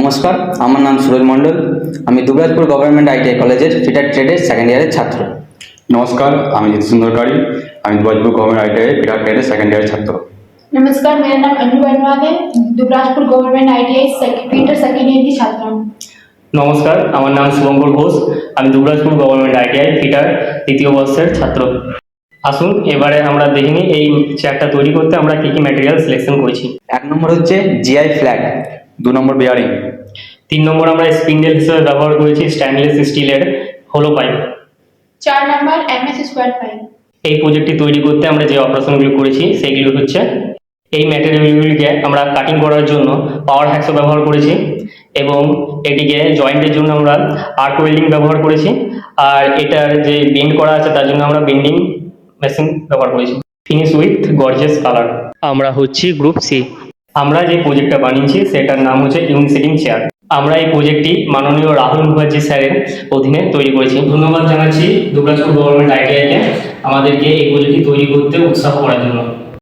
নমস্কার, আমার নাম সুরজ মণ্ডল। আমি দুবরাজপুর গভর্নমেন্ট আইটিআই কলেজের ফিটার ট্রেডের সেকেন্ড ইয়ারের ছাত্র। नमस्कार, আমি জিত सुंदरकारी। আমি Dubrajpur government ITI fitter trade second year छात्र। नमस्कार, मेरा नाम अनु वर्मा है। Dubrajpur government ITI fitter second year की छात्रा हूँ। নমস্কার, আমার নাম শুভঙ্কর ঘোষ। আমি দুবরাজপুর গভর্নমেন্ট আইটিআই ফিটার তৃতীয় বর্ষের ছাত্র। আসুন এবারে আমরা দেখে নিই এই চেয়ারটা তৈরি করতে আমরা কি কি ম্যাটেরিয়াল সিলেকশন করেছি। 1 নম্বর হচ্ছে GI flat. 2 number bearing. 3 number আমরা স্পিন্ডেল হিসেবে ব্যবহার করেছি স্টেনলেস স্টিলের hollow pipe. 4 number MS square pipe. এই প্রজেক্টটি তৈরি করতে আমরা যে অপারেশনগুলো করেছি সেইগুলো হচ্ছে এই ম্যাটেরিয়ালগুলিকে আমরা কাটিং করার জন্য পাওয়ার হ্যাকসো ব্যবহার করেছি এবং এটিকে জয়েন্টের জন্য আমরা আর্ক ওয়েল্ডিং ব্যবহার করেছি, আর এটার যে বেন্ড করা আছে তার জন্য আমরা বেন্ডিং মেশিন ব্যবহার করেছি। Finish with gorgeous colour. আমরা হচ্ছি গ্রুপ সি। আমরা যে প্রজেক্টটা বানিয়েছি সেটার নাম হচ্ছে ইউনিসেটিং চেয়ার। আমরা এই প্রজেক্টটি মাননীয় রাহুল মুখার্জি স্যারের অধীনে তৈরি করেছি। ধন্যবাদ জানাচ্ছি দুবরাজপুর গভর্নমেন্ট আইটিআইকে আমাদেরকে এই প্রজেক্টটি তৈরি করতে উৎসাহ করার জন্য।